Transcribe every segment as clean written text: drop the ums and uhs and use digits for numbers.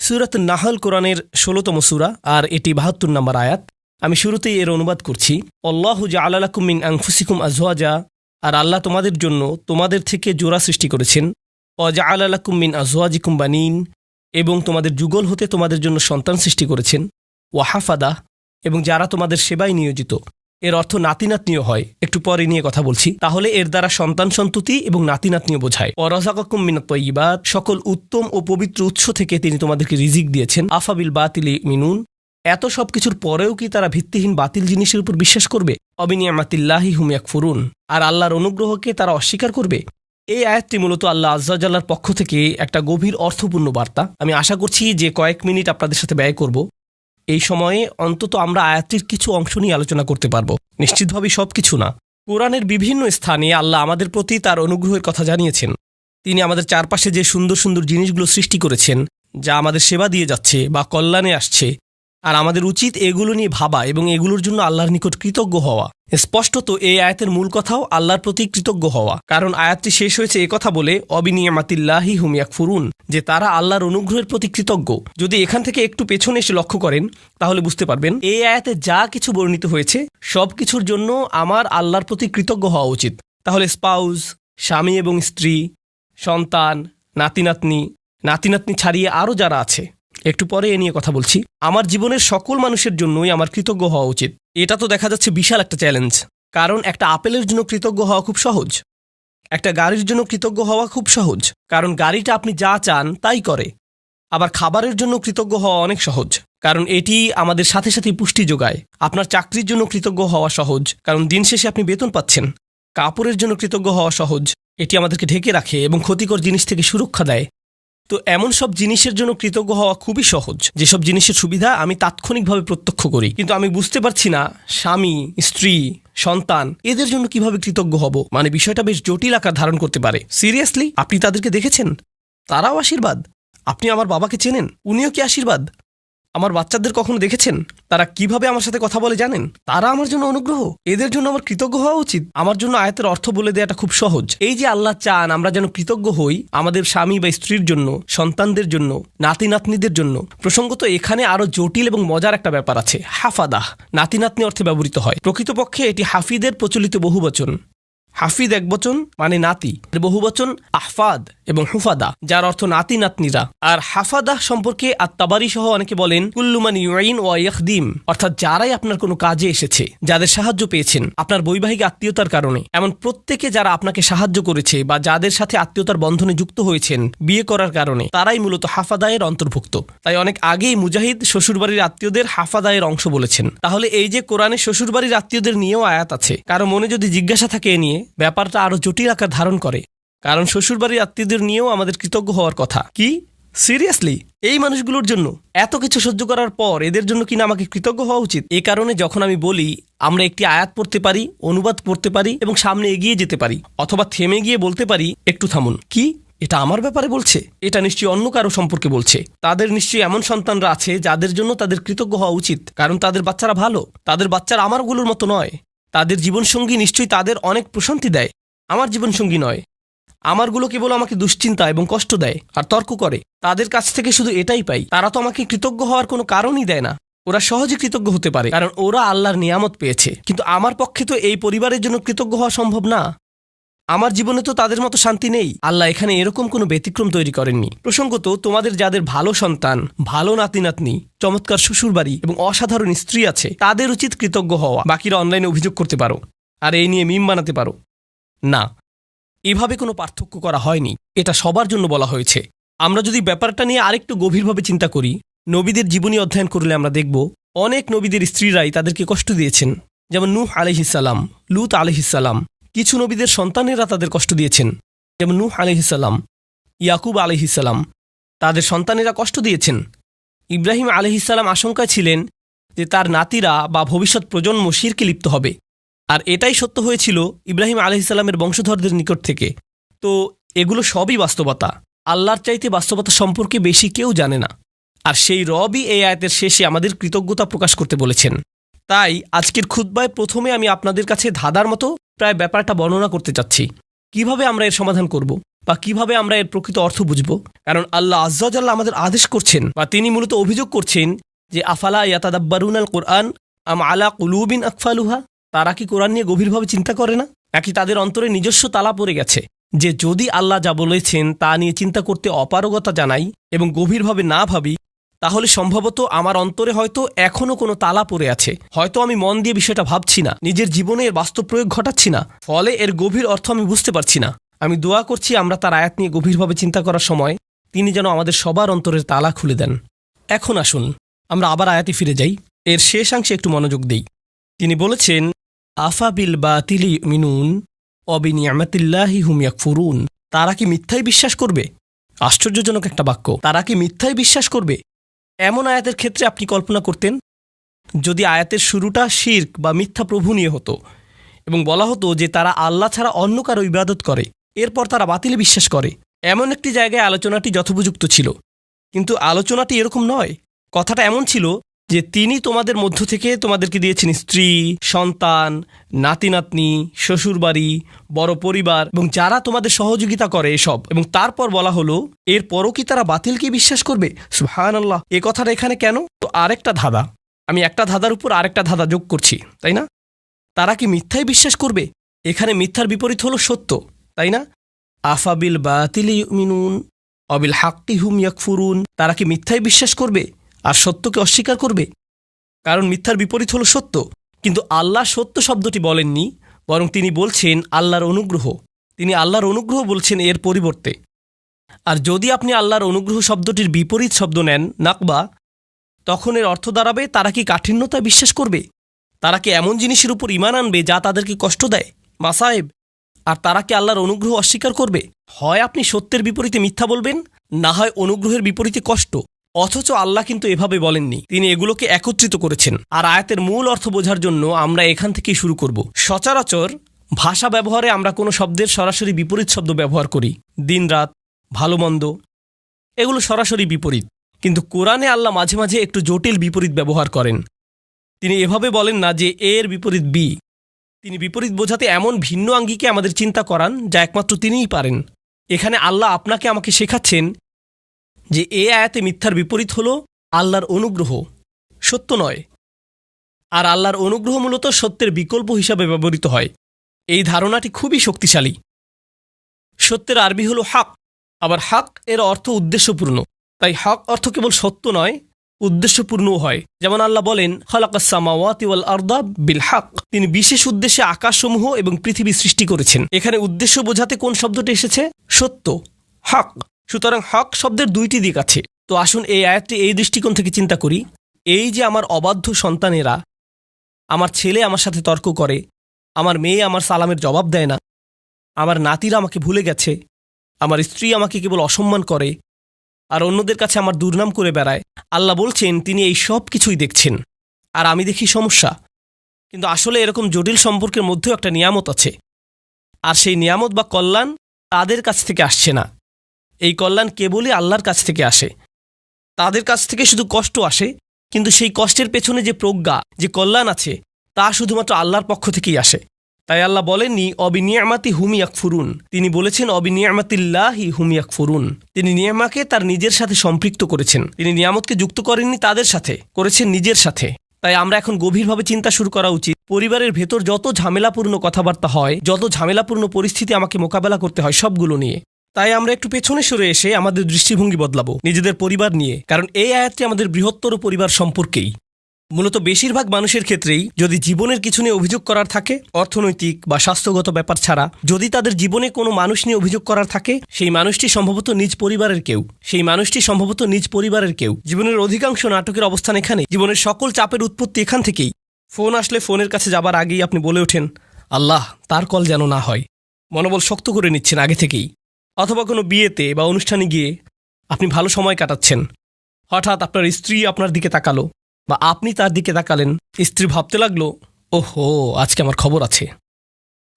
সূরাত নাহল কোরআনের ১৬তম সূরা আর এটি ৭২ নম্বর আয়াত। আমি শুরুতেই এর অনুবাদ করছি। আল্লাহু জাআলা লাকুম মিন আনফুসিকুম আজওয়াজা, আর আল্লাহ তোমাদের জন্য তোমাদের থেকে জোড়া সৃষ্টি করেছেন। ওয়া জাআলা লাকুম মিন আজওয়াজিকুম বানিন, এবং তোমাদের যুগল হতে তোমাদের জন্য সন্তান সৃষ্টি করেছেন। ওয়া হাফাদা, এবং যারা তোমাদের সেবায় নিয়োজিত। এর অর্থ নাতি নাতনিও হয়, একটু পরে নিয়ে কথা বলছি। তাহলে এর দ্বারা সন্তান সন্ততি এবং নাতি নাতনিও বোঝায়। ওয়া রাযাকাকুম মিনাত তাইয়্যিবাত, সকল উত্তম ও পবিত্র উৎস থেকে তিনি তোমাদেরকে রিজিক দিয়েছেন। আফাবিল বাতিলি মিনুন, এত সব কিছুর পরেও কি তারা ভিত্তিহীন বাতিল জিনিসের উপর বিশ্বাস করবে? অবিনিয়ামাতিল্লাহি হুম ইয়াকফুরুন, আর আল্লাহর অনুগ্রহকে তারা অস্বীকার করবে। এই আয়াতটি মূলত আল্লাহ আযজা ওয়া জাল্লার পক্ষ থেকে একটা গভীর অর্থপূর্ণ বার্তা। আমি আশা করছি যে কয়েক মিনিট আপনাদের সাথে ব্যয় করব, এই সময়ে অন্তত আমরা আয়াতটির কিছু অংশ নিয়ে আলোচনা করতে পারব, নিশ্চিতভাবে সব কিছু না। কোরআনের বিভিন্ন স্থানে আল্লাহ আমাদের প্রতি তার অনুগ্রহের কথা জানিয়েছেন। তিনি আমাদের চারপাশে যে সুন্দর সুন্দর জিনিসগুলো সৃষ্টি করেছেন, যা আমাদের সেবা দিয়ে যাচ্ছে বা কল্যাণে আসছে, আর আমাদের উচিত এগুলো নিয়ে ভাবা এবং এগুলোর জন্য আল্লাহর নিকট কৃতজ্ঞ হওয়া। স্পষ্টত এই আয়াতের মূল কথাও আল্লাহর প্রতি কৃতজ্ঞ হওয়া, কারণ আয়াতটি শেষ হয়েছে কথা বলে অবিনিয়ামাতিল্লাহি হুম ইয়াকফুরুন, যে তারা আল্লাহর অনুগ্রহের প্রতি কৃতজ্ঞ। যদি এখান থেকে একটু পেছনে এসে লক্ষ্য করেন তাহলে বুঝতে পারবেন এই আয়াতে যা কিছু বর্ণিত হয়েছে সব কিছুর জন্য আমার আল্লাহর প্রতি কৃতজ্ঞ হওয়া উচিত। তাহলে স্পাউস, স্বামী এবং স্ত্রী, সন্তান, নাতি নাতনি ছাড়িয়ে আরও যারা আছে, একটু পরে এ নিয়ে কথা বলছি। আমার জীবনের সকল মানুষের জন্যই আমার কৃতজ্ঞ হওয়া উচিত। এটা তো দেখা যাচ্ছে বিশাল একটা চ্যালেঞ্জ, কারণ একটা আপেলের জন্য কৃতজ্ঞ হওয়া খুব সহজ, একটা গাড়ির জন্য কৃতজ্ঞ হওয়া খুব সহজ, কারণ গাড়িটা আপনি যা চান তাই করে। আবার খাবারের জন্য কৃতজ্ঞ হওয়া অনেক সহজ, কারণ এটি আমাদের সাথে সাথে পুষ্টি যোগায়। আপনার চাকরির জন্য কৃতজ্ঞ হওয়া সহজ, কারণ দিন শেষে আপনি বেতন পাচ্ছেন। কাপড়ের জন্য কৃতজ্ঞ হওয়া সহজ, এটি আমাদেরকে ঢেকে রাখে এবং ক্ষতিকর জিনিস থেকে সুরক্ষা দেয়। তো এমন সব জিনিসের জন্য কৃতজ্ঞ হওয়া খুবই সহজ, যেসব জিনিসের সুবিধা আমি তাৎক্ষণিকভাবে প্রত্যক্ষ করি, কিন্তু আমি বুঝতে পারছি না স্বামী, স্ত্রী, সন্তান এদের জন্য কিভাবে কৃতজ্ঞ হব। মানে বিষয়টা বেশ জটিল আকার ধারণ করতে পারে। সিরিয়াসলি, আপনি তাদেরকে দেখেছেন? তারাও আশীর্বাদ। আপনি আমার বাবাকে চেনেন, উনিও কি আশীর্বাদ? আমার বাচ্চাদের কখনো দেখেছেন তারা কিভাবে আমার সাথে কথা বলে জানেন? তারা আমার জন্য অনুগ্রহ। এদের জন্য আমার কৃতজ্ঞ হওয়া উচিত। আমার জন্য আয়াতের অর্থ বলে দেওয়াটা খুব সহজ। এই যে আল্লাহ চান আমরা যেন কৃতজ্ঞ হই আমাদের স্বামী বা স্ত্রীর জন্য, সন্তানদের জন্য, নাতি নাতনিদের জন্য। প্রসঙ্গত এখানে আরো জটিল এবং মজার একটা ব্যাপার আছে। হাফাদাহ নাতি নাতনি অর্থে ব্যবহৃত হয়। প্রকৃতপক্ষে এটি হাফিদের প্রচলিত বহুবচন। হাফিদ একবচন মানে নাতি, বহুবচন আহফাদ এবং হুফাদা, যার অর্থ নাতি নাতনিরা। আর হাফাদাহ সম্পর্কে আত-তাবারি সহ অনেকে বলেন কুল্লু মান ইউইন ওয়া ইয়াখদিম, অর্থাৎ যারাই আপনার কোনো কাজে এসেছে, যাদের সাহায্য পেয়েছেন আপনার বৈবাহিক আত্মীয়তার কারণে, এমন প্রত্যেকে যারা আপনাকে সাহায্য করেছে বা যাদের সাথে আত্মীয়তার বন্ধনে যুক্ত হয়েছেন বিয়ে করার কারণে, তারাই মূলত হাফাদায়ের অন্তর্ভুক্ত। তাই অনেক আগেই মুজাহিদ শ্বশুরবাড়ির আত্মীয়দের হাফাদায়ের অংশ বলেছেন। তাহলে এই যে কোরআনে শ্বশুরবাড়ির আত্মীয়দের নিয়েও আয়াত আছে, কারো মনে যদি জিজ্ঞাসা থাকে এ নিয়ে, ব্যাপারটা আরো জটিল আকার ধারণ করে, কারণ শ্বশুরবাড়ির আত্মীয়দের নিয়েও আমাদের কৃতজ্ঞ হওয়ার কথা। কি সিরিয়াসলি? এই মানুষগুলোর জন্য এত কিছু সহ্য করার পর এদের জন্য কিনা আমাকে কৃতজ্ঞ হওয়া উচিত? এই কারণে যখন আমি বলি আমরা একটি আয়াত পড়তে পারি, অনুবাদ পড়তে পারি এবং সামনে এগিয়ে যেতে পারি, অথবা থেমে গিয়ে বলতে পারি একটু থামুন, কি এটা আমার ব্যাপারে বলছে? এটা নিশ্চয়ই অন্য কারো সম্পর্কে বলছে। তাদের নিশ্চয়ই এমন সন্তানরা আছে যাদের জন্য তাদের কৃতজ্ঞ হওয়া উচিত, কারণ তাদের বাচ্চারা ভালো। তাদের বাচ্চারা আমারগুলোর মতো নয়। তাদের জীবনসঙ্গী নিশ্চয়ই তাদের অনেক প্রশান্তি দেয়, আমার জীবনসঙ্গী নয়। আমারগুলো কেবল আমাকে দুশ্চিন্তা এবং কষ্ট দেয় আর তর্ক করে। তাদের কাছ থেকে শুধু এটাই পাই। তারা তো আমাকে কৃতজ্ঞ হওয়ার কোনো কারণই দেয় না। ওরা সহজে কৃতজ্ঞ হতে পারে কারণ ওরা আল্লাহর নিয়ামত পেয়েছে, কিন্তু আমার পক্ষে তো এই পরিবারের জন্য কৃতজ্ঞ হওয়া সম্ভব না। আমার জীবনে তো তাদের মতো শান্তি নেই। আল্লাহ এখানে এরকম কোনো ব্যতিক্রম তৈরি করেননি। প্রসঙ্গত তোমাদের যাদের ভালো সন্তান, ভালো নাতি নাতনি, চমৎকার শ্বশুরবাড়ি এবং অসাধারণ স্ত্রী আছে, তাদের উচিত কৃতজ্ঞ হওয়া। বাকিরা অনলাইনে অভিযোগ করতে পারো আর এই নিয়ে মিম বানাতে পারো। না, এভাবে কোনো পার্থক্য করা হয়নি। এটা সবার জন্য বলা হয়েছে। আমরা যদি ব্যাপারটা নিয়ে আরেকটু গভীরভাবে চিন্তা করি, নবীদের জীবনী অধ্যয়ন করলে আমরা দেখব অনেক নবীদের স্ত্রীরাই তাদেরকে কষ্ট দিয়েছেন। যেমন নূহ আলাইহিসসালাম, লূত আলাইহিসসালাম। কিছু নবীদের সন্তানেরা তাদের কষ্ট দিয়েছেন, যেমন নূহ আলাইহিসসালাম, ইয়াকুব আলাইহিসসালাম। তাদের সন্তানেরা কষ্ট দিয়েছেন। ইব্রাহিম আলাইহিসসালাম আশঙ্কায় ছিলেন যে তার নাতিরা বা ভবিষ্যৎ প্রজন্ম শিরকে লিপ্ত হবে, আর এটাই সত্য হয়েছিল ইব্রাহিম আলাইহিসসালামের বংশধরদের নিকট থেকে। তো এগুলো সবই বাস্তবতা। আল্লাহর চাইতে বাস্তবতা সম্পর্কে বেশি কেউ জানে না, আর সেই রবই এই আয়াতের শেষে আমাদের কৃতজ্ঞতা প্রকাশ করতে বলেছেন। তাই আজকের খুতবায় প্রথমে আমি আপনাদের কাছে ধাঁধার মতো প্রায় ব্যাপারটা বর্ণনা করতে চাচ্ছি। কিভাবে আমরা এর সমাধান করব। বা কিভাবে আমরা এর প্রকৃত অর্থ বুঝব? কারণ আল্লাহ আজ্জা ওয়া জাল্লা আমাদের আদেশ করছেন বা তিনি মূলত অভিযোগ করছেন যে আফালা ইয়াতাদাব্বারুনাল কুরআন আম আলা কুলুবিন আকফালুহা, তারা কি কোরআন নিয়ে গভীরভাবে চিন্তা করে না, নাকি তাদের অন্তরে নিজস্ব তালা পড়ে গেছে যে যদি আল্লাহ যা বলেছেন তা নিয়ে চিন্তা করতে অপারগতা জানাই এবং গভীরভাবে না ভাবি, তাহলে সম্ভবত আমার অন্তরে হয়তো এখনও কোনো তালা পড়ে আছে, হয়তো আমি মন দিয়ে বিষয়টা ভাবছি না, নিজের জীবনে এর বাস্তব প্রয়োগ ঘটাচ্ছি না, ফলে এর গভীর অর্থ আমি বুঝতে পারছি না। আমি দোয়া করছি আমরা তার আয়াত নিয়ে গভীরভাবে চিন্তা করার সময় তিনি যেন আমাদের সবার অন্তরের তালা খুলে দেন। এখন আসুন আমরা আবার আয়াতে ফিরে যাই, এর শেষাংশে একটু মনোযোগ দেই। তিনি বলেছেন, আফা বিল বাতিলি মিনুন অবিনিয়ামাতিল্লাহি হুম ইয়াকফুরুন, তারা কি মিথ্যায় বিশ্বাস করবে? আশ্চর্যজনক একটা বাক্য, তারা কি মিথ্যায় বিশ্বাস করবে? এমন আয়াতের ক্ষেত্রে আপনি কল্পনা করতেন যদি আয়াতের শুরুটা শিরক বা মিথ্যা প্রভু নিয়ে হতো এবং বলা হতো যে তারা আল্লাহ ছাড়া অন্য কারো ইবাদত করে, এরপর তারা বাতিলে বিশ্বাস করে, এমন একটি জায়গায় আলোচনাটি যথোপযুক্ত ছিল। কিন্তু আলোচনাটি এরকম নয়। কথাটা এমন ছিল যে তিনি তোমাদের মধ্য থেকে তোমাদেরকে দিয়েছেন স্ত্রী, সন্তান, নাতি নাতনি, শ্বশুরবাড়ি, বড় পরিবার এবং যারা তোমাদের সহযোগিতা করে এসব, এবং তারপর বলা হলো এরপরও কি তারা বাতিলকে বিশ্বাস করবে? সুবহানাল্লাহ, এ কথাটা এখানে কেন? তো আরেকটা ধাঁধা, আমি একটা ধাঁধার উপর আরেকটা ধাঁধা যোগ করছি, তাই না? তারা কি মিথ্যায় বিশ্বাস করবে? এখানে মিথ্যার বিপরীত হলো সত্য, তাই না? আফাবিল বাতিলি ইউমিনুন অবিল হাক্কি হুম ইয়াকফুরুন, তারা কি মিথ্যায় বিশ্বাস করবে আর সত্যকে অস্বীকার করবে? কারণ মিথ্যার বিপরীত হলো সত্য। কিন্তু আল্লাহ সত্য শব্দটি বলেননি, বরং তিনি বলছেন আল্লাহর অনুগ্রহ। তিনি আল্লাহর অনুগ্রহ বলছেন এর পরিবর্তে। আর যদি আপনি আল্লাহর অনুগ্রহ শব্দটির বিপরীত শব্দ নেন নাকবা, তখন এর অর্থ দাঁড়াবে তারা কি কাঠিন্যতায় বিশ্বাস করবে? তারা কি এমন জিনিসের উপর ঈমান আনবে যা তাদেরকে কষ্ট দেয়, মাসায়েব? আর তারা কি আল্লাহর অনুগ্রহ অস্বীকার করবে? হয় আপনি সত্যের বিপরীতে মিথ্যা বলবেন, না হয় অনুগ্রহের বিপরীতে কষ্ট। অথচ আল্লাহ কিন্তু এভাবে বলেননি, তিনি এগুলোকে একত্রিত করেছেন। আর আয়াতের মূল অর্থ বোঝার জন্য আমরা এখান থেকেই শুরু করব। সচরাচর ভাষা ব্যবহারে আমরা কোনো শব্দের সরাসরি বিপরীত শব্দ ব্যবহার করি, দিন রাত, ভালো মন্দ, এগুলো সরাসরি বিপরীত। কিন্তু কোরআনে আল্লাহ মাঝে মাঝে একটু জটিল বিপরীত ব্যবহার করেন। তিনি এভাবে বলেন না যে এর বিপরীত বি। তিনি বিপরীত বোঝাতে এমন ভিন্ন আঙ্গিকে আমাদের চিন্তা করান যা একমাত্র তিনিই পারেন। এখানে আল্লাহ আপনাকে আমাকে শেখাচ্ছেন যে এ আয়াতে মিথ্যার বিপরীত হলো আল্লাহর অনুগ্রহ, সত্য নয়। আর আল্লাহর অনুগ্রহ মূলত সত্যের বিকল্প হিসাবে ব্যবহৃত হয়। এই ধারণাটি খুবই শক্তিশালী। সত্যের আরবি হলো হক, আবার হক এর অর্থ উদ্দেশ্যপূর্ণ। তাই হক অর্থ কেবল সত্য নয়, উদ্দেশ্যপূর্ণও হয়। যেমন আল্লাহ বলেন খালাকাস সামাওয়াতি ওয়াল আরদা বিল হক, তিনি বিশেষ উদ্দেশ্যে আকাশসমূহ এবং পৃথিবী সৃষ্টি করেছেন। এখানে উদ্দেশ্য বোঝাতে কোন শব্দটি এসেছে? সত্য, হক। সুতরাং হক শব্দের দুইটি দিক আছে। তো আসুন এই আয়াতটি এই দৃষ্টিকোণ থেকে চিন্তা করি। এই যে আমার অবাধ্য সন্তানেরা, আমার ছেলে আমার সাথে তর্ক করে, আমার মেয়ে আমার সালামের জবাব দেয় না, আমার নাতিরা আমাকে ভুলে গেছে, আমার স্ত্রী আমাকে কেবল অসম্মান করে, আর অন্যদের কাছে আমার দুর্নাম করে বেড়ায়। আল্লাহ বলছেন তিনি এই সব কিছুই দেখছেন, আর আমি দেখি সমস্যা। কিন্তু আসলে এরকম জটিল সম্পর্কের মধ্যেও একটা নিয়ামত আছে, আর সেই নিয়ামত বা কল্যাণ তাদের কাছ থেকে আসছে না। এই কল্যাণ কেবলই আল্লাহর কাছ থেকে আসে। তাদের কাছ থেকে শুধু কষ্ট আসে, কিন্তু সেই কষ্টের পেছনে যে প্রজ্ঞা, যে কল্যাণ আছে, তা শুধুমাত্র আল্লাহর পক্ষ থেকেই আসে। তাই আল্লাহ বলেননি অবিনিয়ামাতি হুম ইয়াকফুরুন, তিনি বলেছেন অবিনিয়ামাতিল্লাহি হুম ইয়াকফুরুন। তিনি নিয়ামাকে তার নিজের সাথে সম্পৃক্ত করেছেন। তিনি নিয়ামতকে যুক্ত করেননি তাদের সাথে, করেছেন নিজের সাথে। তাই আমরা এখন গভীরভাবে চিন্তা শুরু করা উচিত। পরিবারের ভেতর যত ঝামেলাপূর্ণ কথাবার্তা হয়, যত ঝামেলাপূর্ণ পরিস্থিতি আমাকে মোকাবেলা করতে হয়, সবগুলো নিয়ে। তাই আমরা একটু পেছনে সরে এসে আমাদের দৃষ্টিভঙ্গি বদলাবো নিজেদের পরিবার নিয়ে। কারণ এই আয়াতটি আমাদের বৃহত্তর পরিবার সম্পর্কেই। মূলত বেশিরভাগ মানুষের ক্ষেত্রেই যদি জীবনের কিছু নিয়ে অভিযোগ করার থাকে, অর্থনৈতিক বা স্বাস্থ্যগত ব্যাপার ছাড়া যদি তাদের জীবনে কোনো মানুষ নিয়ে অভিযোগ করার থাকে, সেই মানুষটি সম্ভবত নিজ পরিবারের কেউ। জীবনের অধিকাংশ নাটকের অবস্থান এখানে। জীবনের সকল চাপের উৎপত্তি এখান থেকেই। ফোন আসলে ফোনের কাছে যাবার আগেই আপনি বলে ওঠেন, আল্লাহ তার কল যেন না হয়। মনোবল শক্ত করে নিচ্ছেন আগে থেকেই। অথবা কোনো বিয়েতে বা অনুষ্ঠানে গিয়ে আপনি ভালো সময় কাটাচ্ছেন, হঠাৎ আপনার স্ত্রী আপনার দিকে তাকালো বা আপনি তার দিকে তাকালেন। স্ত্রী ভাবতে লাগলো, ওহো আজকে আমার খবর আছে।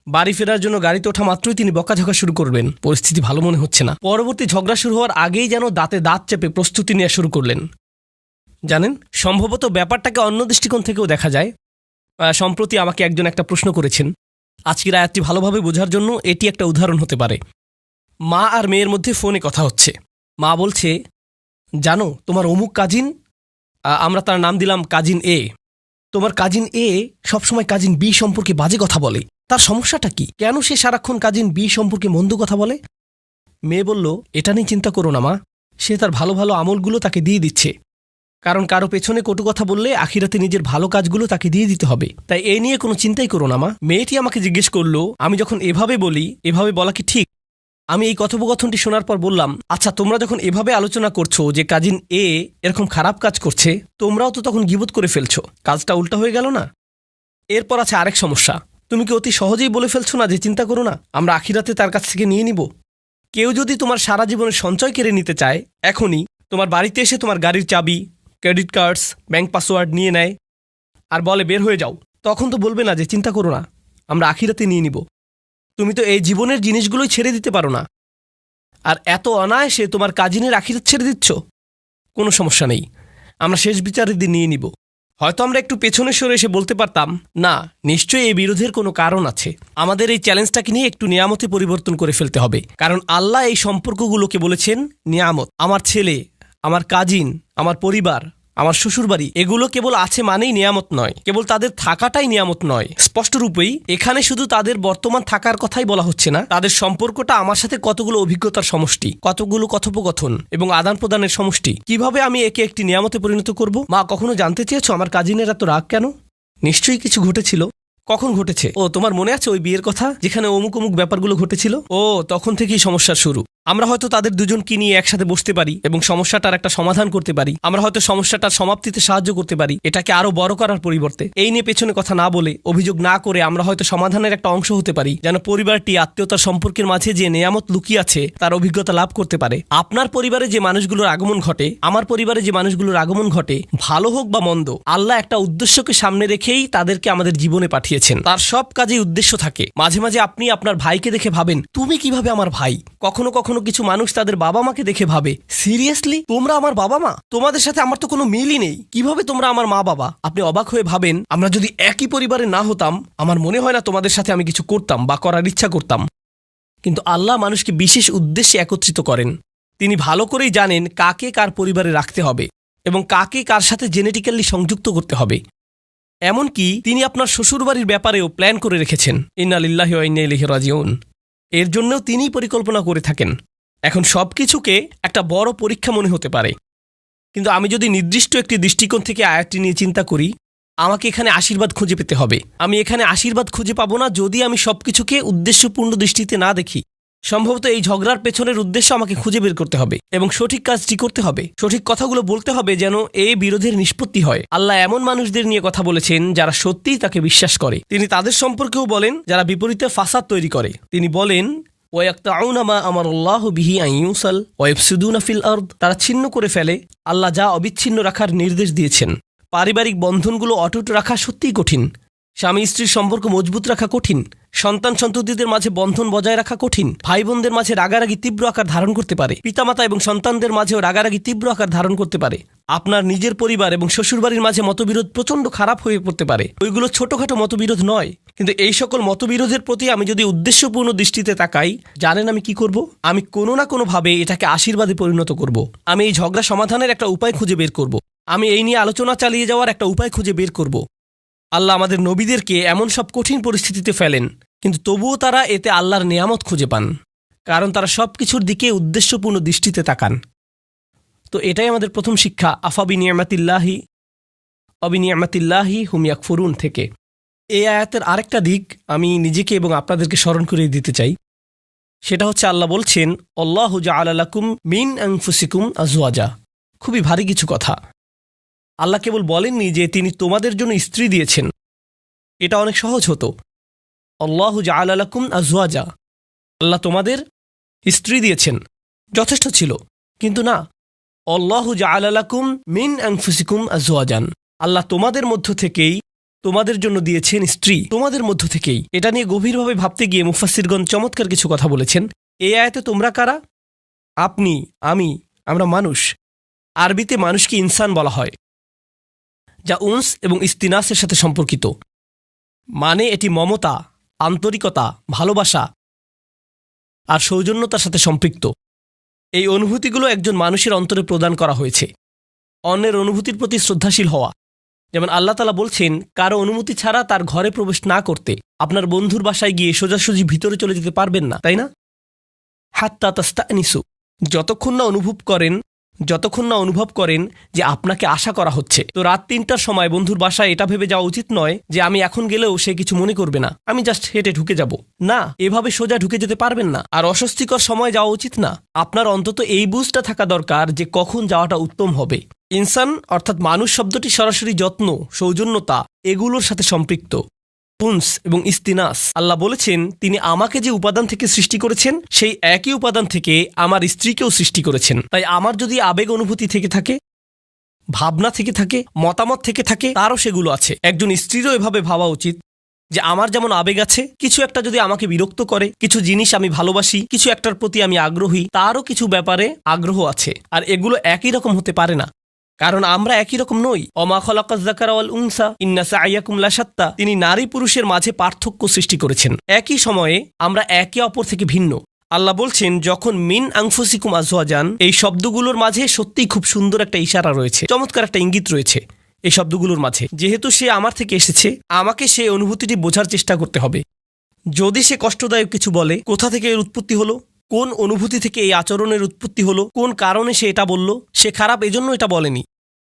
বাড়ি ফেরার জন্য গাড়িতে ওঠা মাত্রই তিনি বকাঝকা শুরু করবেন, পরিস্থিতি ভালো মনে হচ্ছে না। পরবর্তী ঝগড়া শুরু হওয়ার আগেই যেন দাঁতে দাঁত চেপে প্রস্তুতি নেওয়া শুরু করলেন। জানেন, সম্ভবত ব্যাপারটাকে অন্য দৃষ্টিকোণ থেকেও দেখা যায়। সম্প্রতি আমাকে একজন একটা প্রশ্ন করেছেন। আজকের আয়াতটি ভালোভাবে বোঝার জন্য এটি একটা উদাহরণ হতে পারে। মা আর মেয়ের মধ্যে ফোনে কথা হচ্ছে। মা বলছে, জানো তোমার অমুক কাজিন, আমরা তার নাম দিলাম কাজিন এ, তোমার কাজিন এ সবসময় কাজিন বি সম্পর্কে বাজে কথা বলে। তার সমস্যাটা কি? কেন সে সারাক্ষণ কাজিন বি সম্পর্কে মন্দ কথা বলে? মেয়ে বলল, এটা নিয়ে চিন্তা করো না মা, সে তার ভালো ভালো আমলগুলো তাকে দিয়ে দিচ্ছে। কারণ কারো পেছনে কটু কথা বললে আখিরাতে নিজের ভালো কাজগুলো তাকে দিয়ে দিতে হবে। তাই এ নিয়ে কোনো চিন্তাই করো না মা। মেয়েটি আমাকে জিজ্ঞেস করলো, আমি যখন এভাবে বলি, এভাবে বলা কি ঠিক? আমি এই কথোপকথনটি শোনার পর বললাম, আচ্ছা তোমরা যখন এভাবে আলোচনা করছো যে কাজিন এ এরকম খারাপ কাজ করছে, তোমরাও তো তখন গীবত করে ফেলছো, কাজটা উল্টা হয়ে গেল না? এরপর আছে আরেক সমস্যা, তুমি কি অতি সহজেই বলে ফেলছো না যে চিন্তা করো না, আমরা আখিরাতে তার কাছ থেকে নিয়ে নিব? কেউ যদি তোমার সারা জীবনের সঞ্চয় কেড়ে নিতে চায়, এখনই তোমার বাড়িতে এসে তোমার গাড়ির চাবি, ক্রেডিট কার্ডস, ব্যাংক পাসওয়ার্ড নিয়ে নেয় আর বলে বের হয়ে যাও, তখন তো বলবে না যে চিন্তা করো না, আমরা আখিরাতে নিয়ে নিব? তুমি তো এই জীবনের জিনিসগুলোই ছেড়ে দিতে পারো না, আর এত অনায়াসে তোমার কাজিনের আখিরাত ছেড়ে দিচ্ছ। কোনো সমস্যা নেই, আমরা শেষ বিচারের দিন নিয়ে নিব। হয়তো আমরা একটু পেছনে সরে এসে বলতে পারতাম, না নিশ্চয়ই এই বিরোধের কোনো কারণ আছে, আমাদের এই চ্যালেঞ্জটাকে নিয়ে একটু নিয়ামতে পরিবর্তন করে ফেলতে হবে। কারণ আল্লাহ এই সম্পর্কগুলোকে বলেছেন নিয়ামত। আমার ছেলে, আমার কাজিন, আমার পরিবার, আমার শ্বশুরবাড়ি, এগুলো কেবল আছে মানেই নিয়ামত নয়, কেবল তাদের থাকাটাই নিয়ামত নয়। স্পষ্টরূপেই এখানে শুধু তাদের বর্তমান থাকার কথাই বলা হচ্ছে না, তাদের সম্পর্কটা আমার সাথে কতগুলো অভিজ্ঞতার সমষ্টি, কতগুলো কথোপকথন এবং আদান প্রদানের সমষ্টি। কিভাবে আমি একে একটি নিয়ামতে পরিণত করব? মা কখনো জানতে চেয়েছো আমার কাজিনের এত রাগ কেন? নিশ্চয়ই কিছু ঘটেছিল। কখন ঘটেছে? ও তোমার মনে আছে ওই বিয়ের কথা, যেখানে অমুক অমুক ব্যাপারগুলো ঘটেছিল? ও তখন থেকেই সমস্যার শুরু। আমরা হয়তো তাদের দুজনকে নিয়ে একসাথে বসতে পারি এবং সমস্যাটার একটা সমাধান করতে পারি। আমরা হয়তো সমস্যাটার সমাপ্তিতে সাহায্য করতে পারি, এটাকে আরো বড় করার পরিবর্তে। এই নিয়ে পেছনে কথা না বলে, অভিযোগ না করে আমরা হয়তো সমাধানের একটা অংশ হতে পারি, যেন পরিবারটি আত্মীয়তার সম্পর্কের মাঝে যে নিয়ামত লুকিয়ে আছে তার অভিজ্ঞতা লাভ করতে পারে। আপনার পরিবারে যে মানুষগুলোর আগমন ঘটে, আমার পরিবারে যে মানুষগুলোর আগমন ঘটে, ভালো হোক বা মন্দ, আল্লাহ একটা উদ্দেশ্যকে সামনে রেখেই তাদেরকে আমাদের জীবনে পাঠিয়েছেন। তার সব কাজেই উদ্দেশ্য থাকে। মাঝে মাঝে আপনি আপনার ভাইকে দেখে ভাবেন, তুমি কিভাবে আমার ভাই? কখনো কখনো কিছু মানুষ তাদের বাবা মাকে দেখে ভাবে, সিরিয়াসলি তোমরা আমার বাবা মা? তোমাদের সাথে আমার তো কোনো মিলই নেই, কিভাবে তোমরা আমার মা বাবা? আপনি অবাক হয়ে ভাবেন, আমরা যদি একই পরিবারে না হতাম, আমার মনে হয় না তোমাদের সাথে আমি কিছু করতাম বা করার ইচ্ছা করতাম। কিন্তু আল্লাহ মানুষকে বিশেষ উদ্দেশ্যে একত্রিত করেন। তিনি ভালো করেই জানেন কাকে কার পরিবারে রাখতে হবে এবং কাকে কার সাথে জেনেটিক্যালি সংযুক্ত করতে হবে। এমনকি তিনি আপনার শ্বশুরবাড়ির ব্যাপারেও প্ল্যান করে রেখেছেন। ইন্না লিল্লাহি ওয়া ইন্না ইলাইহি রাজিউন। এর জন্যও তিনিই পরিকল্পনা করে থাকেন। এখন সব কিছুকে একটা বড় পরীক্ষা মনে হতে পারে, কিন্তু আমি যদি নির্দিষ্ট একটি দৃষ্টিকোণ থেকে আয়াতটি নিয়ে চিন্তা করি, আমাকে এখানে আশীর্বাদ খুঁজে পেতে হবে। আমি এখানে আশীর্বাদ খুঁজে পাবো না যদি আমি সবকিছুকে উদ্দেশ্যপূর্ণ দৃষ্টিতে না দেখি। সম্ভবত এই ঝগড়ার পেছনের উদ্দেশ্য আমাকে খুঁজে বের করতে হবে এবং সঠিক কাজটি করতে হবে, সঠিক কথাগুলো বলতে হবে যেন এই বিরোধের নিষ্পত্তি হয়। আল্লাহ এমন মানুষদের নিয়ে কথা বলেছেন যারা সত্যিই তাকে বিশ্বাস করে। তিনি তাদের সম্পর্কেও বলেন যারা বিপরীতে ফাসাদ তৈরি করে। তিনি বলেন, ওয়ায়াকতাউনা মা আমারাল্লাহু বিহি আন ইউসাল ওয়া ইফসিদুনা ফিল আরদ। তারা ছিন্ন করে ফেলে আল্লাহ যা অবিচ্ছিন্ন রাখার নির্দেশ দিয়েছেন। পারিবারিক বন্ধনগুলো অটুট রাখা সত্যিই কঠিন। স্বামী স্ত্রীর সম্পর্ক মজবুত রাখা কঠিন। সন্তান সন্ততিদের মাঝে বন্ধন বজায় রাখা কঠিন। ভাই বোনদের মাঝে রাগারাগি তীব্র আকার ধারণ করতে পারে। পিতামাতা এবং সন্তানদের মাঝেও রাগারাগি তীব্র আকার ধারণ করতে পারে। আপনার নিজের পরিবার এবং শ্বশুরবাড়ির মাঝে মতবিরোধ প্রচণ্ড খারাপ হয়ে পড়তে পারে। ওইগুলো ছোটখাটো মতবিরোধ নয়, কিন্তু এই সকল মতবিরোধের প্রতি আমি যদি উদ্দেশ্যপূর্ণ দৃষ্টিতে তাকাই, জানেন আমি কি করব? আমি কোনো না কোনোভাবে এটাকে আশীর্বাদে পরিণত করব। আমি এই ঝগড়া সমাধানের একটা উপায় খুঁজে বের করব। আমি এই নিয়ে আলোচনা চালিয়ে যাওয়ার একটা উপায় খুঁজে বের করব। আল্লাহ আমাদের নবীদেরকে এমন সব কঠিন পরিস্থিতিতে ফেলেন, কিন্তু তবুও তারা এতে আল্লাহর নিয়ামত খুঁজে পান, কারণ তারা সব কিছুর দিকে উদ্দেশ্যপূর্ণ দৃষ্টিতে তাকান। তো এটাই আমাদের প্রথম শিক্ষা, আফাবি নিয়ামাতিল্লাহি হুম ইয়াকফুরুন থেকে। এই আয়াতের আরেকটা দিক আমি নিজেকে এবং আপনাদেরকে স্মরণ করিয়ে দিতে চাই। সেটা হচ্ছে আল্লাহ বলছেন, আল্লাহু জাআলা লাকুম মিন আনফুসিকুম আজওয়াজা। খুবই ভারী কিছু কথা। আল্লাহ কেবল বলেননি যে তিনি তোমাদের জন্য স্ত্রী দিয়েছেন। এটা অনেক সহজ হতো, আল্লাহু জাআলা লাকুম আজওয়াজা, আল্লাহ তোমাদের স্ত্রী দিয়েছেন, যথেষ্ট ছিল। কিন্তু না, আল্লাহু জাআলা লাকুম মিন আনফুসিকুম আজওয়াজান, আল্লাহ তোমাদের মধ্য থেকেই তোমাদের জন্য দিয়েছেন স্ত্রী, তোমাদের মধ্য থেকেই। এটা নিয়ে গভীরভাবে ভাবতে গিয়ে মুফাসসিরগণ চমৎকার কিছু কথা বলেছেন। এই আয়াতে তোমরা কারা? আপনি, আমি, আমরা মানুষ। আরবিতে মানুষকে ইনসান বলা হয়, যা উনস এবং ইস্তিনাসের সাথে সম্পর্কিত। মানে এটি মমতা, আন্তরিকতা, ভালোবাসা আর সৌজন্যতার সাথে সম্পৃক্ত। এই অনুভূতিগুলো একজন মানুষের অন্তরে প্রদান করা হয়েছে। অন্যের অনুভূতির প্রতি শ্রদ্ধাশীল হওয়া, যেমন আল্লাহ তাআলা বলছেন কারো অনুমতি ছাড়া তার ঘরে প্রবেশ না করতে। আপনার বন্ধুর বাসায় গিয়ে সোজাসুজি ভিতরে চলে যেতে পারবেন না, তাই না? হাত্তা তাস্তানিসু, যতক্ষণ না অনুভব করেন যে আপনাকে আশা করা হচ্ছে। তো রাত ৩টার সময় বন্ধুর বাসায় এটা ভেবে যাওয়া উচিত নয় যে আমি এখন গেলেও সে কিছু মনে করবে না, আমি জাস্ট হেঁটে ঢুকে যাব। না, এভাবে সোজা ঢুকে যেতে পারবেন না। আর অস্বস্তিকর সময় যাওয়া উচিত না। আপনার অন্তত এই বুঝটা থাকা দরকার যে কখন যাওয়াটা উত্তম হবে। ইনসান অর্থাৎ মানুষ শব্দটি সরাসরি যত্ন, সৌজন্যতা এগুলোর সাথে সম্পৃক্ত। পুন্স এবং ইস্তিনাস। আল্লাহ বলেছেন তিনি আমাকে যে উপাদান থেকে সৃষ্টি করেছেন সেই একই উপাদান থেকে আমার স্ত্রীকেও সৃষ্টি করেছেন। তাই আমার যদি আবেগ অনুভূতি থেকে থাকে, ভাবনা থেকে থাকে, মতামত থেকে থাকে, তারও সেগুলো আছে। একজন স্ত্রীরও এভাবে ভাবা উচিত যে আমার যেমন আবেগ আছে, কিছু একটা যদি আমাকে বিরক্ত করে, কিছু জিনিস আমি ভালোবাসি, কিছু একটার প্রতি আমি আগ্রহী, তারও কিছু ব্যাপারে আগ্রহ আছে। আর এগুলো একই রকম হতে পারে না, কারণ আমরা একই রকম নই। অমা খলাকাজ যাকারা ওয়াল উনসা ইন্না সাইয়াকুম লাশাত্তা। তিনি নারী পুরুষের মাঝে পার্থক্য সৃষ্টি করেছেন। একই সময়ে আমরা একে অপর থেকে ভিন্ন। আল্লাহ বলছেন যখন মিন আনফুসিকুম আজওয়াজান, এই শব্দগুলোর মাঝে সত্যিই খুব সুন্দর একটা ইশারা রয়েছে, চমৎকার একটা ইঙ্গিত রয়েছে এই শব্দগুলোর মাঝে। যেহেতু সে আমার থেকে এসেছে, আমাকে সেই অনুভূতিটি বোঝার চেষ্টা করতে হবে। যদি সে কষ্টদায়ক কিছু বলে, কোথা থেকে এর উৎপত্তি হলো, কোন অনুভূতি থেকে এই আচরণের উৎপত্তি হলো, কোন কারণে সে এটা বলল, সে খারাপ এজন্য এটা বলেনি,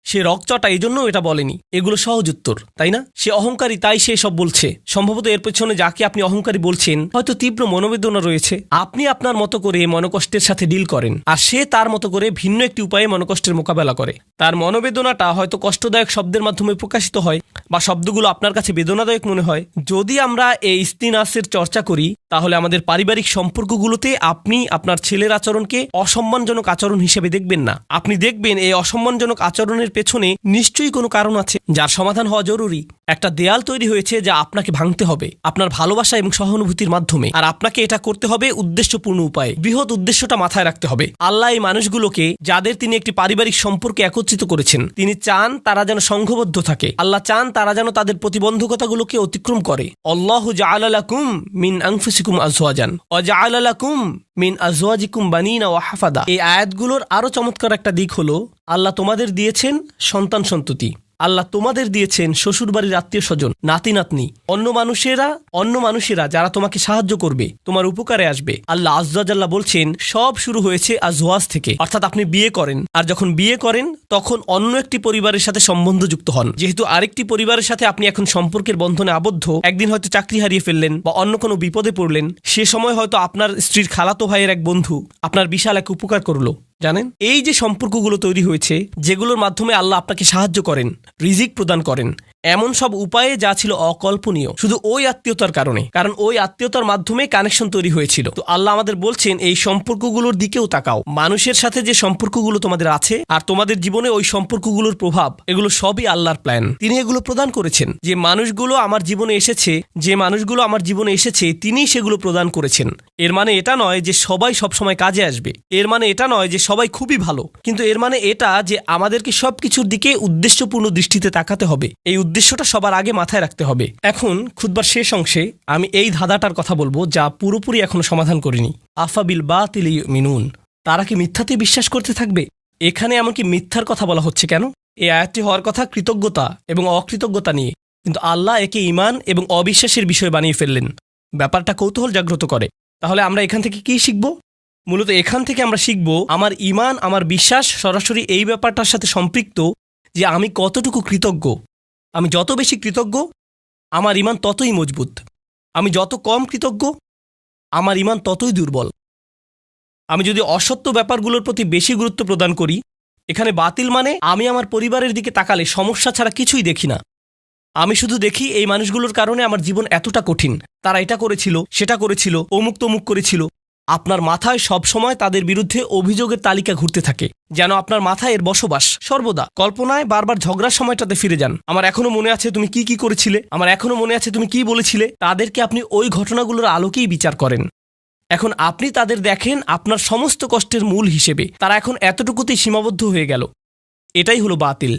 সে রকচটা এই জন্য এটা বলেনি, এগুলো সহজ উত্তর, তাই না? সে অহংকারী তাই সে সব বলছে। সম্ভবত এর পেছনে যাকে আপনি অহংকারী বলছেন হয়তো তীব্র মনোবেদনা রয়েছে। আপনি আপনার মতো করে মনোকষ্টের সাথে ডিল করেন, আর সে তার মতো করে ভিন্ন একটি উপায়ে মনোকষ্টের মোকাবেলা করে। তার মনোবেদনাটা হয়তো কষ্টদায়ক শব্দের মাধ্যমে প্রকাশিত হয়, বা শব্দগুলো আপনার কাছে বেদনাদায়ক মনে হয়। যদি আমরা এই ইস্তিনাসের চর্চা করি, তাহলে আমাদের পারিবারিক সম্পর্কগুলোতে আপনি আপনার ছেলের আচরণকে অসম্মানজনক আচরণ হিসেবে দেখবেন না। আপনি দেখবেন এই অসম্মানজনক আচরণের পেছনে নিশ্চয়ই কোনো কারণ আছে যার সমাধান হওয়া জরুরি। একটা দেয়াল তৈরি হয়েছে যা আপনাকে ভাঙতে হবে আপনার ভালোবাসা এবং সহানুভূতির মাধ্যমে, আর আপনাকে এটা করতে হবে উদ্দেশ্যপূর্ণ উপায়ে। বৃহৎ উদ্দেশ্যটা মাথায় রাখতে হবে। আল্লাহ এই মানুষগুলোকে, যাদের তিনি একটি পারিবারিক সম্পর্কে একত্রিত করেছেন, তিনি চান তারা যেন সংঘবদ্ধ থাকে। আল্লাহ চান তারা যেন তাদের প্রতিবন্ধকতাগুলোকে অতিক্রম করে। আল্লাহু জাআলা লাকুম মিন আনফুসিকুম আজওয়াজান ওয়া জাআলা লাকুম মিন আজওয়াজিকুম বানিনা ওয়া হাফাদা। এই আয়াতগুলোর আরো চমৎকার একটা দিক হলো আল্লাহ তোমাদের দিয়েছেন সন্তান সন্ততি, আল্লাহ তোমাদের দিয়েছেন শ্বশুরবাড়ির আত্মীয় স্বজন, নাতি নাতনি, অন্য মানুষেরা যারা তোমাকে সাহায্য করবে, তোমার উপকারে আসবে। আল্লাহ আজ্জা জাল্লা বলছেন সব শুরু হয়েছে আজওয়াজ থেকে, অর্থাৎ আপনি বিয়ে করেন, আর যখন বিয়ে করেন তখন অন্য একটি পরিবারের সাথে সম্বন্ধ যুক্ত হন। যেহেতু আরেকটি পরিবারের সাথে আপনি এখন সম্পর্কের বন্ধনে আবদ্ধ, একদিন হয়তো চাকরি হারিয়ে ফেললেন বা অন্য কোনো বিপদে পড়লেন, সে সময় হয়তো আপনার স্ত্রীর খালাতো ভাইয়ের এক বন্ধু আপনার বিশাল এক উপকার করলো। জানেন, এই যে সম্পর্কগুলো তৈরি হয়েছে, যেগুলোর মাধ্যমে আল্লাহ আপনাকে সাহায্য করেন, রিজিক প্রদান করেন, এমন সব উপায়ে যা ছিল অকল্পনীয় শুধু ওই আত্মীয়তার কারণে, কারণ ওই আত্মীয়তার মাধ্যমে কানেকশন তৈরি হয়েছিল। তো আল্লাহ আমাদের বলছেন এই সম্পর্কগুলোর দিকেও তাকাও। মানুষের সাথে যে সম্পর্কগুলো তোমাদের আছে আর তোমাদের জীবনে ওই সম্পর্কগুলোর প্রভাব, এগুলো সবই আল্লাহর প্ল্যান। তিনি এগুলো প্রদান করেছেন। যে মানুষগুলো আমার জীবনে এসেছে তিনিই সেগুলো প্রদান করেছেন। এর মানে এটা নয় যে সবাই সবসময় কাজে আসবে, এর মানে এটা নয় যে সবাই খুবই ভালো, কিন্তু এর মানে এটা যে আমাদেরকে সবকিছুর দিকে উদ্দেশ্যপূর্ণ দৃষ্টিতে তাকাতে হবে। এই উদ্দেশ্যটা সবার আগে মাথায় রাখতে হবে। এখন খুতবার শেষ অংশে আমি এই ধাঁধাটার কথা বলবো যা পুরোপুরি এখনো সমাধান করিনি। আফাবিল বাতিল ইউমিনুন, তারা কি মিথ্যাতে বিশ্বাস করতে থাকবে? এখানে এমনকি মিথ্যার কথা বলা হচ্ছে কেন? এই আয়াতটি হওয়ার কথা কৃতজ্ঞতা এবং অকৃতজ্ঞতা নিয়ে, কিন্তু আল্লাহ একে ঈমান এবং অবিশ্বাসের বিষয় বানিয়ে ফেললেন। ব্যাপারটা কৌতূহল জাগ্রত করে। তাহলে আমরা এখান থেকে কি শিখব? মূলত এখান থেকে আমরা শিখব আমার ঈমান, আমার বিশ্বাস সরাসরি এই ব্যাপারটার সাথে সম্পৃক্ত যে আমি কতটুকু কৃতজ্ঞ। আমি যত বেশি কৃতজ্ঞ আমার ঈমান ততই মজবুত। আমি যত কম কৃতজ্ঞ আমার ঈমান ততই দুর্বল। আমি যদি অসত্য ব্যাপারগুলোর প্রতি বেশি গুরুত্ব প্রদান করি, এখানে বাতিল মানে আমি আমার পরিবারের দিকে তাকালে সমস্যা ছাড়া কিছুই দেখি না। আমি শুধু দেখি এই মানুষগুলোর কারণে আমার জীবন এতটা কঠিন, তারা এটা করেছিল, সেটা করেছিল, অমুক তমুক করেছিল। আপনার মাথায় সবসময় তাদের বিরুদ্ধে অভিযোগের তালিকা ঘুরতে থাকে, যেন আপনার মাথায় এর বসবাস। সর্বদা কল্পনায় বারবার ঝগড়ার সময়টাতে ফিরে যান। আমার এখনো মনে আছে তুমি কি করেছিলে, আমার এখনো মনে আছে তুমি কি বলেছিলে। তাদেরকে আপনি ওই ঘটনাগুলোর আলোকেই বিচার করেন। এখন আপনি তাদের দেখেন আপনার সমস্ত কষ্টের মূল হিসেবে। তারা এখন এতটুকুতেই সীমাবদ্ধ হয়ে গেল। এটাই হলো বাতিল।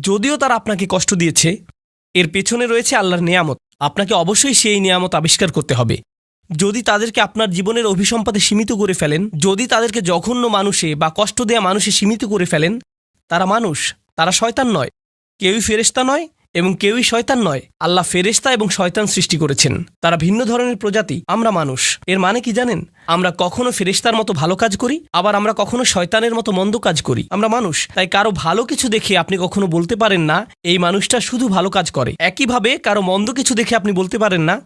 যদিও তারা আপনাকে কষ্ট দিয়েছে, এর পেছনে রয়েছে আল্লাহর নিয়ামত। আপনাকে অবশ্যই সেই নিয়ামত আবিষ্কার করতে হবে। যদি তাদেরকে আপনার জীবনের অভিসম্পাদে সীমিত করে ফেলেন, যদি তাদেরকে জঘন্য মানুষে বা কষ্ট দেয়া মানুষে সীমিত করে ফেলেন, তারা মানুষ, তারা শয়তান নয়। কেউই ফেরেশতা নয় এবং কেউই শয়তান নয়। আল্লাহ ফেরেশতা এবং শয়তান সৃষ্টি করেছেন, তারা ভিন্ন ধরনের প্রজাতি। আমরা মানুষ। এর মানে কি জানেন? আমরা কখনো ফেরেশতার মতো ভালো কাজ করি, আবার আমরা কখনো শয়তানের মতো মন্দ কাজ করি। আমরা মানুষ, তাই কারো ভালো কিছু দেখে আপনি কখনো বলতে পারেন না এই মানুষটা শুধু ভালো কাজ করে। একইভাবে কারো মন্দ কিছু দেখে আপনি বলতে পারেন না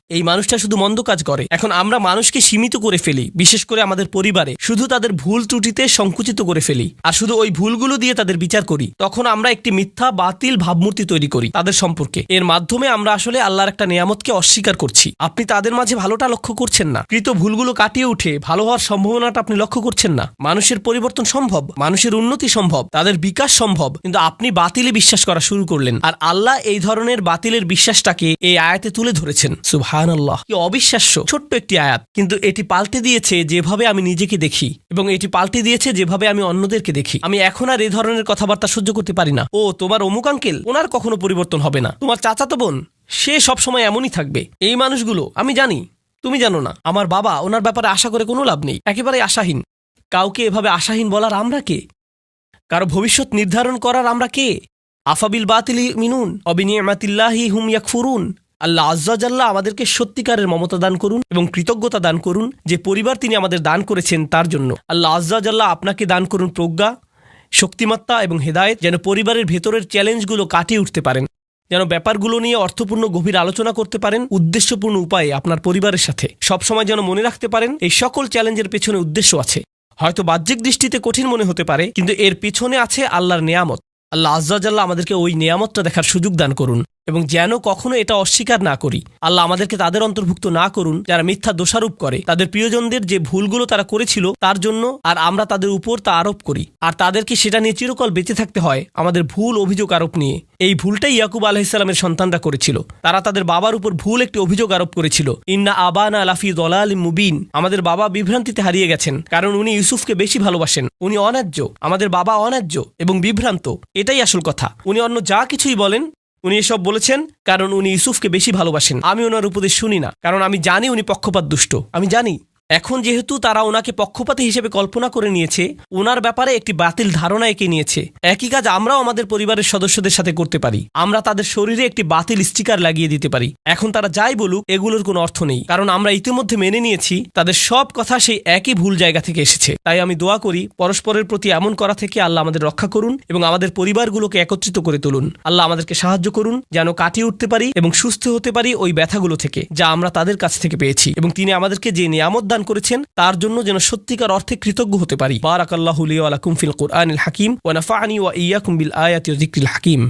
এই মানুষটা শুধু মন্দ কাজ করে। এখন আমরা মানুষকে সীমিত করে ফেলি, বিশেষ করে আমাদের পরিবারে শুধু তাদের ভুল ত্রুটিতে সংকুচিত করে ফেলি, আর শুধু ওই ভুলগুলো দিয়ে তাদের বিচার করি। তখন আমরা একটি মিথ্যা বাতিল ভাবমূর্তি তৈরি করি তাদের সম্পর্কে। এর মাধ্যমে আমরা আসলে আল্লাহর একটা নিয়ামতকে অস্বীকার করছি। আপনি তাদের মাঝে ভালোটা লক্ষ্য করছেন না, কৃত ভুলগুলো কাটিয়ে উঠে ভালো হওয়ার সম্ভাবনাটা আপনি লক্ষ্য করছেন না। মানুষের পরিবর্তন সম্ভব, মানুষের উন্নতি সম্ভব, তাদের বিকাশ সম্ভব, কিন্তু আপনি বাতিলে বিশ্বাস করা শুরু করলেন। আর আল্লাহ এই ধরনের বাতিলের বিশ্বাসটাকে এই আয়াতে তুলে ধরেছেন। সুবহানাল্লাহ, কি অবিশ্বাস্য ছোট্ট একটি আয়াত, কিন্তু এটি পাল্টে দিয়েছে যেভাবে আমি নিজেকে দেখি, এবং এটি পাল্টে দিয়েছে যেভাবে আমি অন্যদেরকে দেখি। আমি এখন আর এই ধরনের কথাবার্তা সহ্য করতে পারি না। ও তোমার অমুক আঙ্কেল, ওনার কখনো পরিবর্তন হবে না। তোমার চাচাতো বোন, সে সবসময় এমনই থাকবে। এই মানুষগুলো আমি জানি, তুমি জানো না। আমার বাবা, ওনার ব্যাপারে আশা করে কোনো লাভ নেই, একেবারে আশাহীন। কাউকে এভাবে আশাহীন বলার আমরা কে? কারো ভবিষ্যৎ নির্ধারণ করার আমরা কে? আফাবিল বাতিলি মিনুন অবিনিয়ামাতিল্লাহি হুম ইয়াকফুরুন। আল্লাহ আজ্জা জাল্লা আমাদেরকে সত্যিকারের মমতা দান করুন এবং কৃতজ্ঞতা দান করুন যে পরিবার তিনি আমাদের দান করেছেন তার জন্য। আল্লাহ আজ্জা জাল্লা আপনাকে দান করুন প্রজ্ঞা, শক্তিমত্তা এবং হেদায়েত, যেন পরিবারের ভেতরের চ্যালেঞ্জগুলো কাটিয়ে উঠতে পারেন, যেন ব্যাপারগুলো নিয়ে অর্থপূর্ণ গভীর আলোচনা করতে পারেন উদ্দেশ্যপূর্ণ উপায়ে আপনার পরিবারের সাথে। সবসময় যেন মনে রাখতে পারেন এই সকল চ্যালেঞ্জের পেছনে উদ্দেশ্য আছে। হয়তো বাহ্যিক দৃষ্টিতে কঠিন মনে হতে পারে, কিন্তু এর পিছনে আছে আল্লাহর নেয়ামত। আল্লাহ আজ্জা জাল্লা আমাদেরকে ওই নেয়ামতটা দেখার সুযোগ দান করুন এবং যেন কখনো এটা অস্বীকার না করি। আল্লাহ আমাদেরকে তাদের অন্তর্ভুক্ত না করুন যারা মিথ্যা দোষারোপ করে তাদের প্রিয়জনদের যে ভুলগুলো তারা করেছিল তার জন্য, আর আমরা তাদের উপর তা আরোপ করি, আর তাদেরকে সেটা নিয়ে চিরকাল বেঁচে থাকতে হয় আমাদের ভুল অভিযোগ আরোপ নিয়ে। এই ভুলটাই ইয়াকুব আলাইহিসসালামের সন্তানরা করেছিল। তারা তাদের বাবার উপর ভুল একটি অভিযোগ আরোপ করেছিল, ইন্না আবানা লাফি দলালিম মুবিন। আমাদের বাবা বিভ্রান্তিতে হারিয়ে গেছেন, কারণ উনি ইউসুফকে বেশি ভালোবাসেন। উনি অন্যায্য, আমাদের বাবা অন্যায্য এবং বিভ্রান্ত, এটাই আসল কথা। উনি অন্য যা কিছুই বলেন, উনি এসব বলেছেন কারণ উনি ইউসুফকে বেশি ভালোবাসেন। আমি ওনার উপদেশ শুনি না, কারণ আমি জানি উনি পক্ষপাত দুষ্ট। আমি জানি এখন যেহেতু তারা ওনাকে পক্ষপাতী হিসেবে কল্পনা করে নিয়েছে, ওনার ব্যাপারে একটি বাতিল ধারণা এঁকে নিয়েছে। একই কাজ আমরাও আমাদের পরিবারের সদস্যদের সাথে করতে পারি। আমরা তাদের শরীরে একটি বাতিল স্টিকার লাগিয়ে দিতে পারি। এখন তারা যাই বলুক এগুলোর কোনো অর্থ নেই, কারণ আমরা ইতিমধ্যে মেনে নিয়েছি তাদের সব কথা সেই একই ভুল জায়গা থেকে এসেছে। তাই আমি দোয়া করি পরস্পরের প্রতি এমন করা থেকে আল্লাহ আমাদের রক্ষা করুন এবং আমাদের পরিবারগুলোকে একত্রিত করে তুলুন। আল্লাহ আমাদেরকে সাহায্য করুন যেন কাটিয়ে উঠতে পারি এবং সুস্থ হতে পারি ওই ব্যথাগুলো থেকে যা আমরা তাদের কাছ থেকে পেয়েছি, এবং তিনি আমাদেরকে যে নিয়ামত দান করেছেন তার জন্য যেন সত্যিকার অর্থে কৃতজ্ঞ হতে পারি। বারাকাল্লাহু লি ওয়া লাকুম ফিল কুরআনিল হাকিম ওয়া নাফা'নি ওয়া ইয়্যাকুম বিল আয়াতি ওয়া যিকরিল হাকিম।